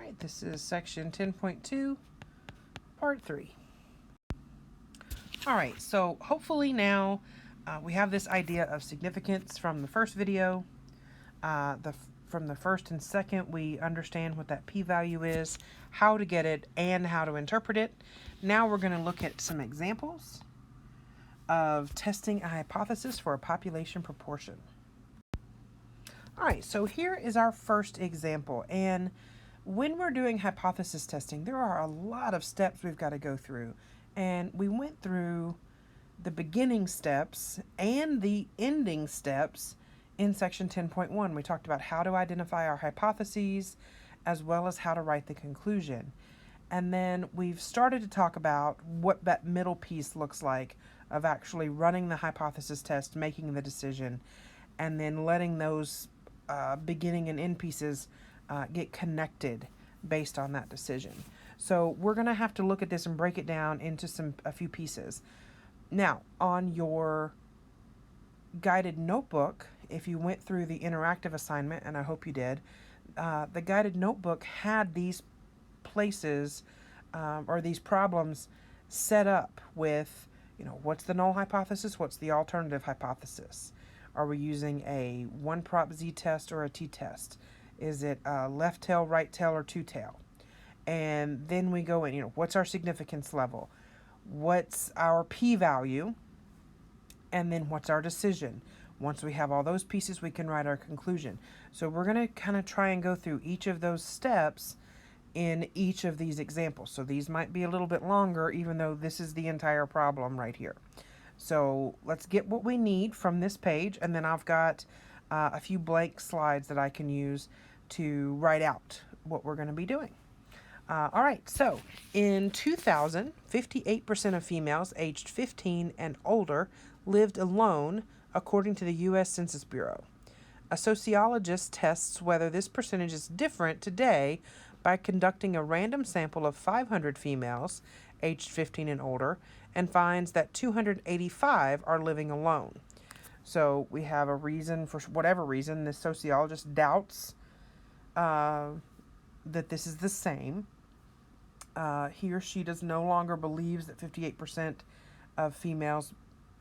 right, this is section 10.2, part 3. All right, so hopefully now we have this idea of significance from the first video. From the first and second, we understand what that p-value is, how to get it, and how to interpret it. Now we're going to look at some examples of testing a hypothesis for a population proportion. All right, so here is our first example. And when we're doing hypothesis testing, there are a lot of steps we've got to go through. And we went through the beginning steps and the ending steps in section 10.1. We talked about how to identify our hypotheses as well as how to write the conclusion. And then we've started to talk about what that middle piece looks like of actually running the hypothesis test, making the decision, and then letting those beginning and end pieces get connected based on that decision. So we're going to have to look at this and break it down into a few pieces. Now, on your guided notebook, if you went through the interactive assignment, and I hope you did, the guided notebook had these places or these problems set up with, what's the null hypothesis? What's the alternative hypothesis? Are we using a one prop z test or a t-test? Is it left tail, right tail, or two tail? And then we go in, what's our significance level? What's our p-value? And then what's our decision? Once we have all those pieces, we can write our conclusion. So we're going to kind of try and go through each of those steps in each of these examples. So these might be a little bit longer, even though this is the entire problem right here. So let's get what we need from this page, and then I've got a few blank slides that I can use to write out what we're going to be doing. All right, so in 2000, 58% of females aged 15 and older lived alone, according to the U.S. Census Bureau. A sociologist tests whether this percentage is different today by conducting a random sample of 500 females aged 15 and older and finds that 285 are living alone. So we have a reason, for whatever reason, this sociologist doubts that this is the same. He or she does no longer believes that 58% of females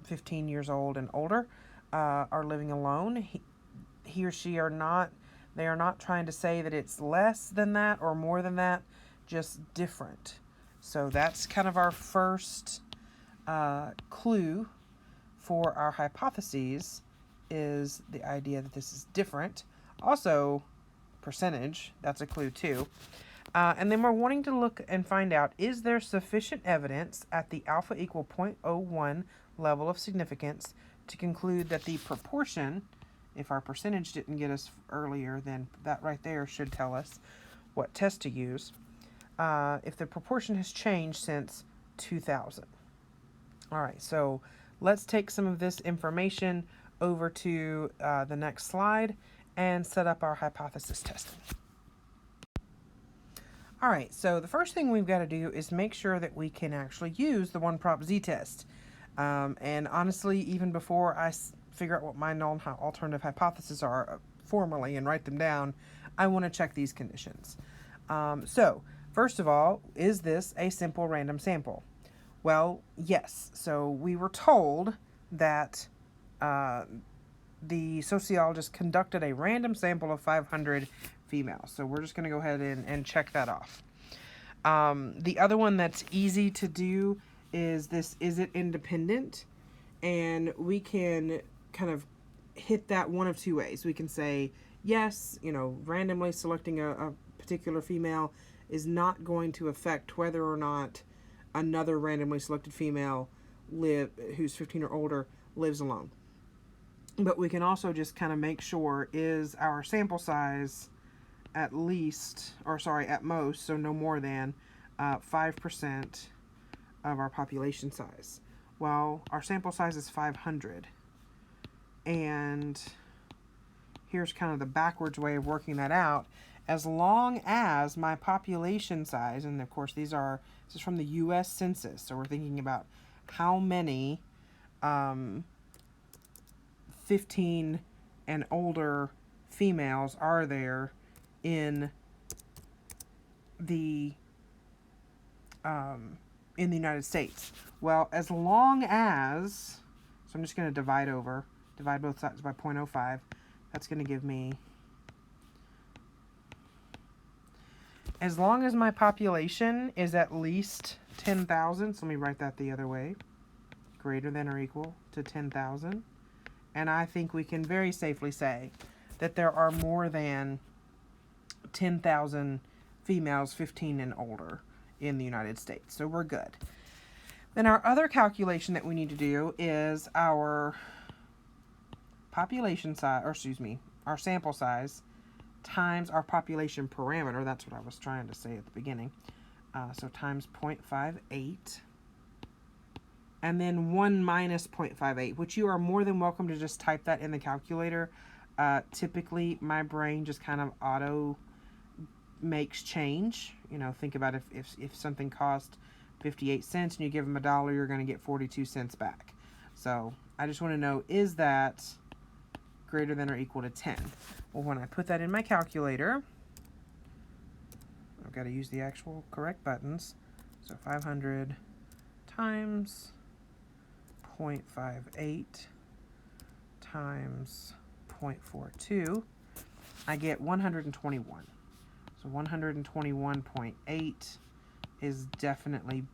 15 years old and older are living alone. He or she are not, they are not trying to say that it's less than that or more than that, just different. So that's kind of our first clue for our hypotheses, is the idea that this is different. Also, percentage, that's a clue too. And then we're wanting to look and find out, is there sufficient evidence at the alpha equal 0.01 level of significance to conclude that the proportion, if our percentage didn't get us earlier, then that right there should tell us what test to use, if the proportion has changed since 2000. All right, so let's take some of this information over to the next slide and set up our hypothesis testing. All right, so the first thing we've got to do is make sure that we can actually use the one prop z test. And honestly, even before I figure out what my null and alternative hypotheses are formally and write them down, I want to check these conditions. So first of all, is this a simple random sample? Well, yes. So we were told that the sociologist conducted a random sample of 500 females. So we're just going to go ahead and check that off. The other one that's easy to do is this, is it independent? And we can kind of hit that one of two ways. We can say, yes, randomly selecting a particular female is not going to affect whether or not another randomly selected female who's 15 or older lives alone. But we can also just kind of make sure, is our sample size at least, or sorry, at most, so no more than 5% of our population size. Well, our sample size is 500. And here's kind of the backwards way of working that out. As long as my population size, and of course this is from the U.S. Census, so we're thinking about how many 15 and older females are there in the in the United States. Well, as long as, so I'm just going to divide both sides by 0.05. That's going to give me, as long as my population is at least 10,000, so let me write that the other way, greater than or equal to 10,000. And I think we can very safely say that there are more than 10,000 females 15 and older in the United States. So we're good. Then our other calculation that we need to do is our population size, or excuse me, our sample size times our population parameter. That's what I was trying to say at the beginning. So times 0.58. And then 1 minus 0.58, which you are more than welcome to just type that in the calculator. Typically, my brain just kind of auto makes change. You know, think about if something cost 58 cents and you give them $1, you're going to get 42 cents back. So I just want to know, is that greater than or equal to 10? Well, when I put that in my calculator, I've got to use the actual correct buttons. So 500 times 0.58 times 0.42, I get 121. So 121.8 is definitely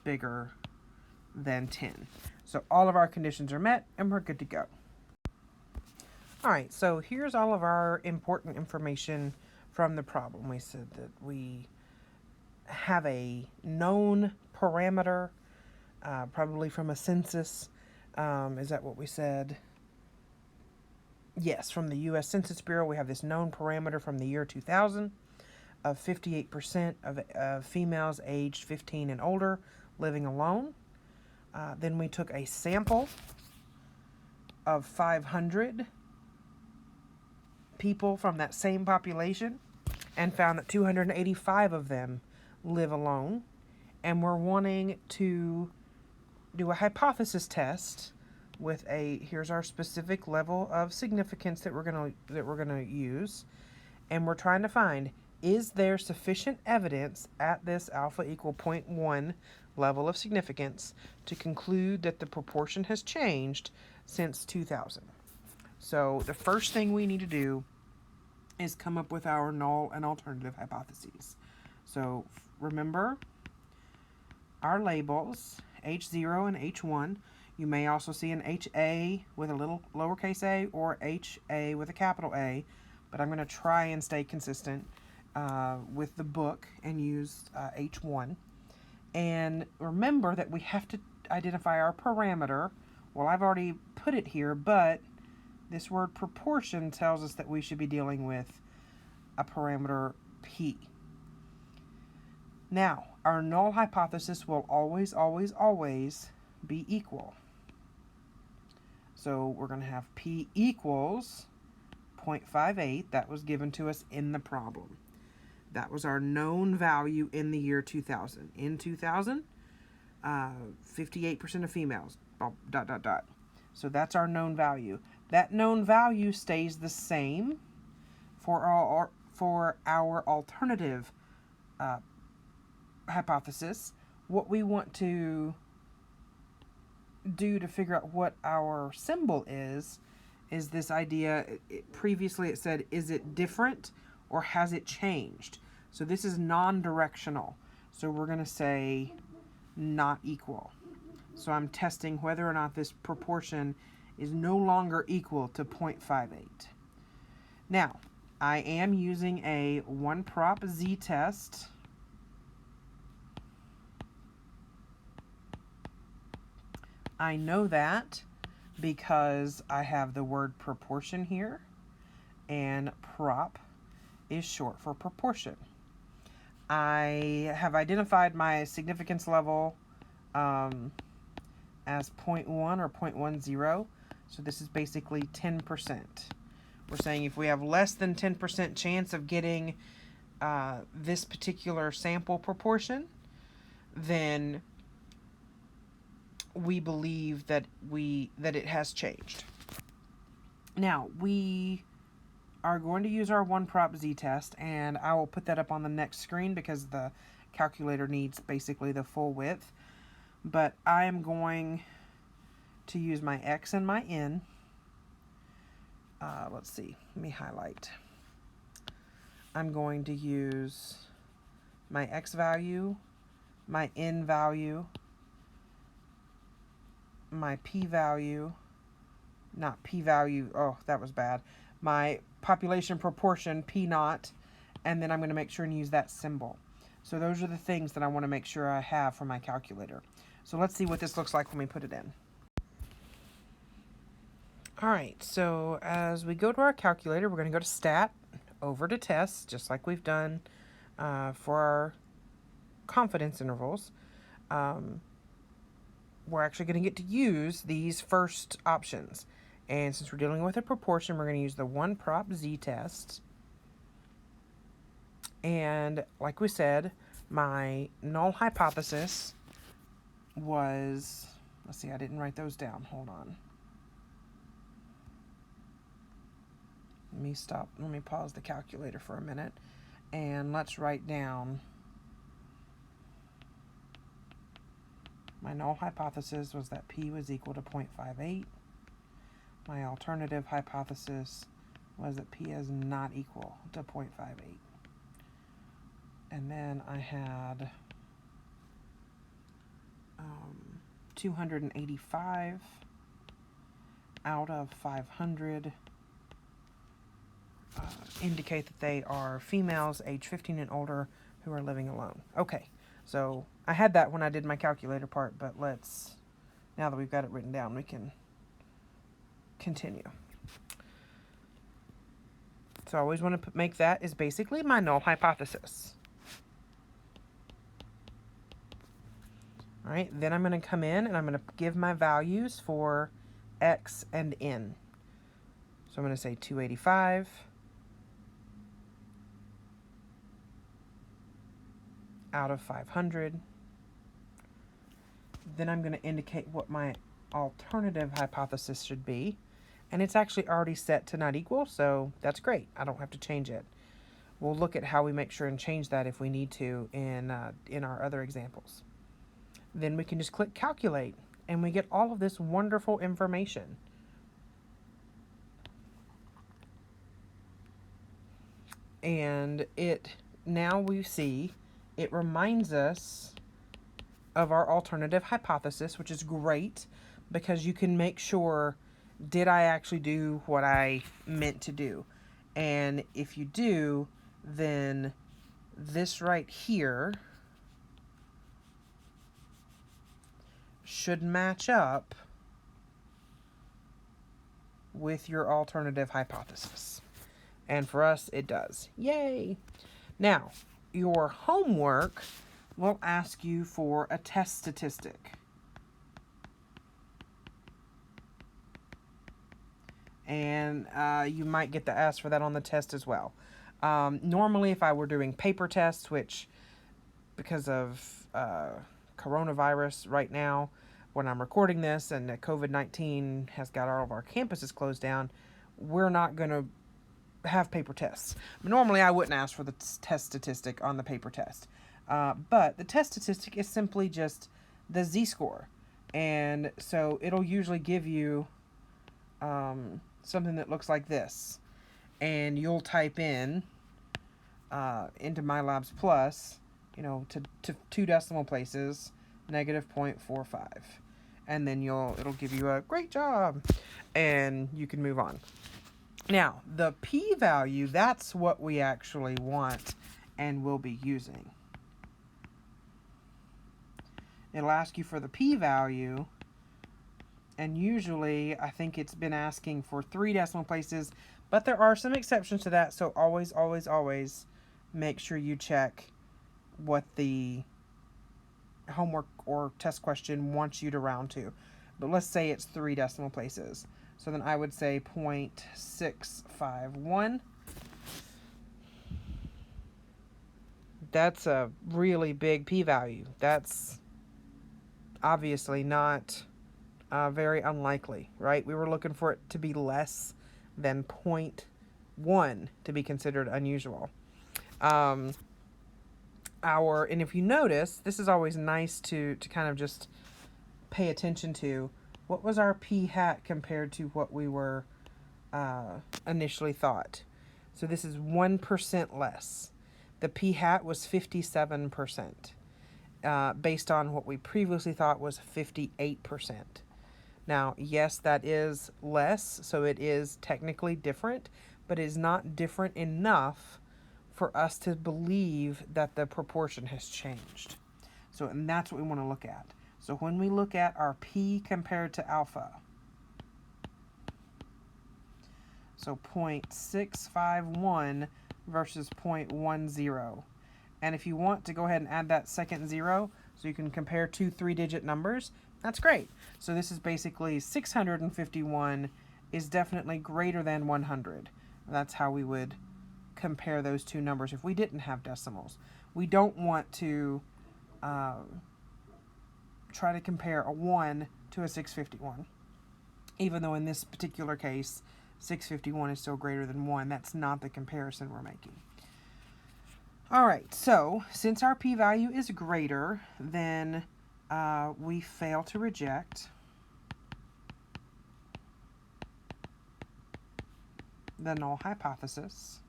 bigger than 10. So all of our conditions are met and we're good to go. All right, so here's all of our important information from the problem. We said that we have a known parameter, probably from a census. Is that what we said? Yes, from the U.S. Census Bureau, we have this known parameter from the year 2000 of 58% of females aged 15 and older living alone. Then we took a sample of 500 people from that same population and found that 285 of them live alone. And we're wanting to do a hypothesis test with here's our specific level of significance that we're gonna use, and we're trying to find, is there sufficient evidence at this alpha equal 0.1 level of significance to conclude that the proportion has changed since 2000. So the first thing we need to do is come up with our null and alternative hypotheses. So remember our labels, H0 and H1. You may also see an HA with a little lowercase a or HA with a capital A, but I'm going to try and stay consistent with the book and use H1. And remember that we have to identify our parameter. Well, I've already put it here, but this word proportion tells us that we should be dealing with a parameter P. Now, our null hypothesis will always, always, always be equal. So we're going to have P equals 0.58. That was given to us in the problem. That was our known value in the year 2000. In 2000, 58% of females, ... So that's our known value. That known value stays the same for our alternative hypothesis. What we want to do to figure out what our symbol is this idea. Previously it said, is it different or has it changed? So this is non-directional. So we're going to say not equal. So I'm testing whether or not this proportion is no longer equal to 0.58. Now, I am using a one prop z-test. I know that because I have the word proportion here, and prop is short for proportion. I have identified my significance level as 0.1 or 0.10. So this is basically 10%. We're saying if we have less than 10% chance of getting this particular sample proportion, then we believe that it has changed. Now, we are going to use our one prop z-test, and I will put that up on the next screen because the calculator needs basically the full width. But I am going to use my x and my n. Let's see, let me highlight. I'm going to use my x value, my n value, my p value, not p value, oh, that was bad, my population proportion, p naught, and then I'm going to make sure and use that symbol. So those are the things that I want to make sure I have for my calculator. So let's see what this looks like when we put it in. All right, so as we go to our calculator, we're going to go to Stat, over to Tests, just like we've done for our confidence intervals. We're actually going to get to use these first options. And since we're dealing with a proportion, we're going to use the one prop z-test. And like we said, my null hypothesis was, let's see, I didn't write those down. Hold on. Let me pause the calculator for a minute, and let's write down my null hypothesis was that p was equal to 0.58. My alternative hypothesis was that p is not equal to 0.58. And then I had 285 out of 500 indicate that they are females age 15 and older who are living alone. Okay, so I had that when I did my calculator part, but now that we've got it written down, we can continue. So I always want to make that is basically my null hypothesis. All right, then I'm going to come in and I'm going to give my values for x and n. So I'm going to say 285 out of 500. Then I'm going to indicate what my alternative hypothesis should be. And it's actually already set to not equal, so that's great. I don't have to change it. We'll look at how we make sure and change that if we need to in our other examples. Then we can just click calculate, and we get all of this wonderful information. And now we see it reminds us of our alternative hypothesis, which is great because you can make sure, did I actually do what I meant to do? And if you do, then this right here should match up with your alternative hypothesis. And for us, it does. Yay! Now, your homework will ask you for a test statistic. And you might get the ask for that on the test as well. Normally, if I were doing paper tests, which because of coronavirus right now, when I'm recording this and COVID-19 has got all of our campuses closed down, we're not going to have paper tests. Normally, I wouldn't ask for the test statistic on the paper test. But the test statistic is simply just the z-score. And so it'll usually give you something that looks like this. And you'll type in into MyLabs Plus, to 2 decimal places, -0.45. And then it'll give you a great job. And you can move on. Now, the p-value, that's what we actually want and will be using. It'll ask you for the p-value, and usually I think it's been asking for 3 decimal places, but there are some exceptions to that, so always, always, always make sure you check what the homework or test question wants you to round to. But let's say it's 3 decimal places. So then I would say 0.651. That's a really big p-value. That's obviously not very unlikely, right? We were looking for it to be less than 1 to be considered unusual. And if you notice, this is always nice to kind of just pay attention to. What was our p hat compared to what we were initially thought? So this is 1% less. The p hat was 57%, based on what we previously thought was 58%. Now, yes, that is less, so it is technically different, but it is not different enough for us to believe that the proportion has changed. So, and that's what we want to look at. So when we look at our p compared to alpha, so 0.651 versus 0.10. And if you want to go ahead and add that second 0, so you can compare two 3-digit numbers, that's great. So this is basically 651 is definitely greater than 100. That's how we would compare those two numbers if we didn't have decimals. We don't want to try to compare a 1 to a 651. Even though in this particular case, 651 is still greater than 1. That's not the comparison we're making. All right, so since our p-value is greater, then we fail to reject the null hypothesis.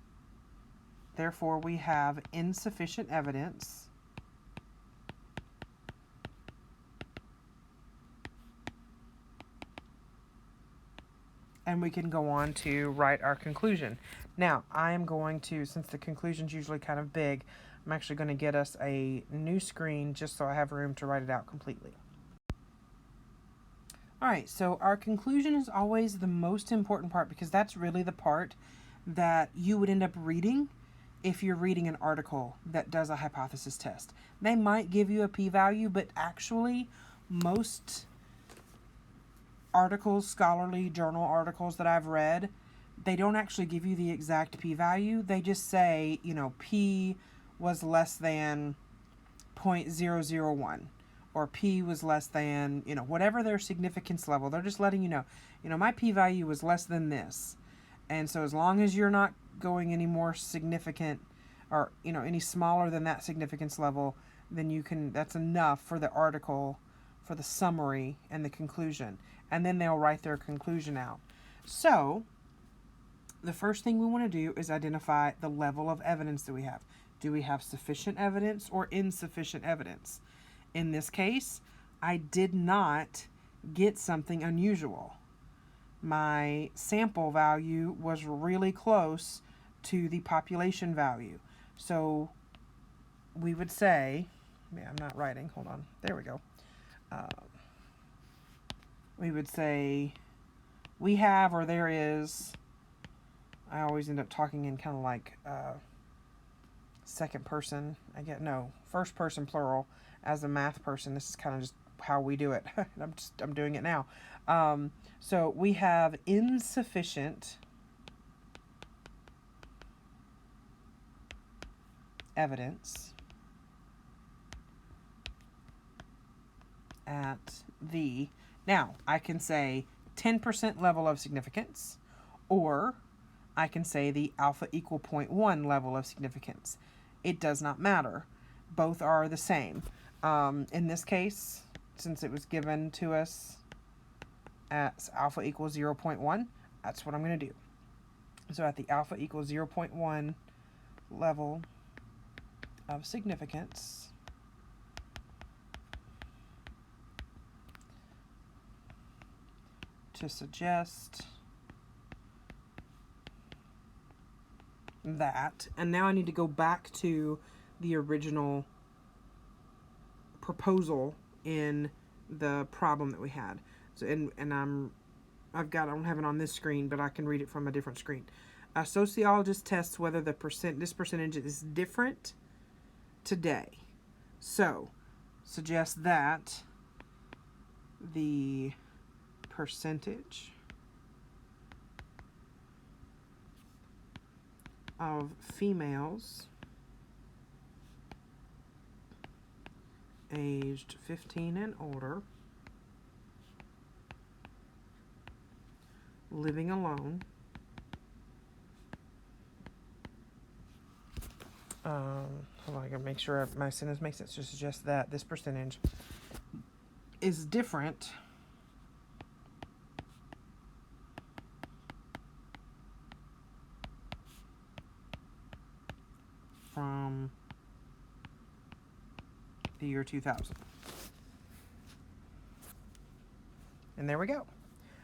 Therefore, we have insufficient evidence and we can go on to write our conclusion. Now, I am going to, since the conclusion's usually kind of big, I'm actually going to get us a new screen just so I have room to write it out completely. All right, so our conclusion is always the most important part because that's really the part that you would end up reading if you're reading an article that does a hypothesis test. They might give you a p-value, but actually most articles, scholarly journal articles that I've read, they don't actually give you the exact p-value. They just say, you know, p was less than 0.001 or p was less than, you know, whatever their significance level. They're just letting you know, my p-value was less than this. And so as long as you're not going any more significant or, you know, any smaller than that significance level, then you can, that's enough for the article, for the summary and the conclusion. And then they'll write their conclusion out. So the first thing we want to do is identify the level of evidence that we have. Do we have sufficient evidence or insufficient evidence? In this case, I did not get something unusual. My sample value was really close to the population value. So we would say, I'm not writing, hold on, there we go. We would say we have, or there is, I always end up talking in kind of like second person, first person plural. As a math person, this is kind of just how we do it. I'm doing it now. So we have insufficient evidence at the, now I can say 10% level of significance, or I can say the alpha equal 0.1 level of significance. It does not matter. Both are the same. In this case, since it was given to us at alpha equals 0.1, that's what I'm going to do. So at the alpha equals 0.1 level of significance, to suggest that, and now I need to go back to the original proposal in the problem that we had. So and I don't have it on this screen, but I can read it from a different screen. A sociologist tests whether this percentage is different today. So suggest that the percentage of females aged 15 and older living alone Hold on, I gotta make sure my sentence makes sense to suggest that this percentage is different from the year 2000. And there we go.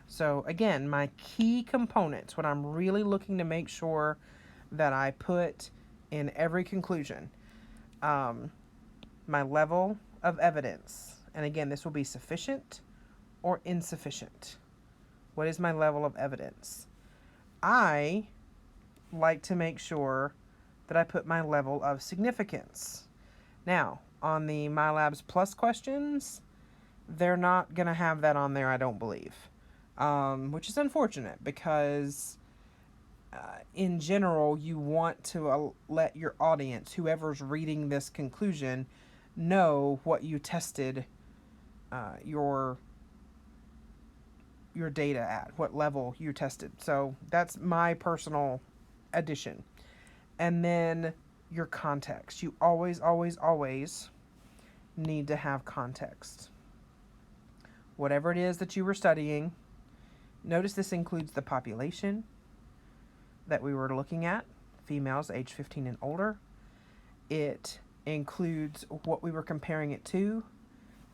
So again, my key components, what I'm really looking to make sure that I put in every conclusion, my level of evidence. And again, this will be sufficient or insufficient. What is my level of evidence? I like to make sure that I put my level of significance. Now, on the MyLabs Plus questions, they're not going to have that on there, I don't believe, which is unfortunate because in general, you want to let your audience, whoever's reading this conclusion, know what you tested your data at, what level you tested. So that's my personal addition. And then your context. You always, always, always need to have context. Whatever it is that you were studying, notice this includes the population that we were looking at, females age 15 and older. It includes what we were comparing it to,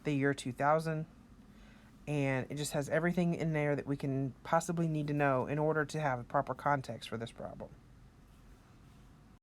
the year 2000, and it just has everything in there that we can possibly need to know in order to have a proper context for this problem.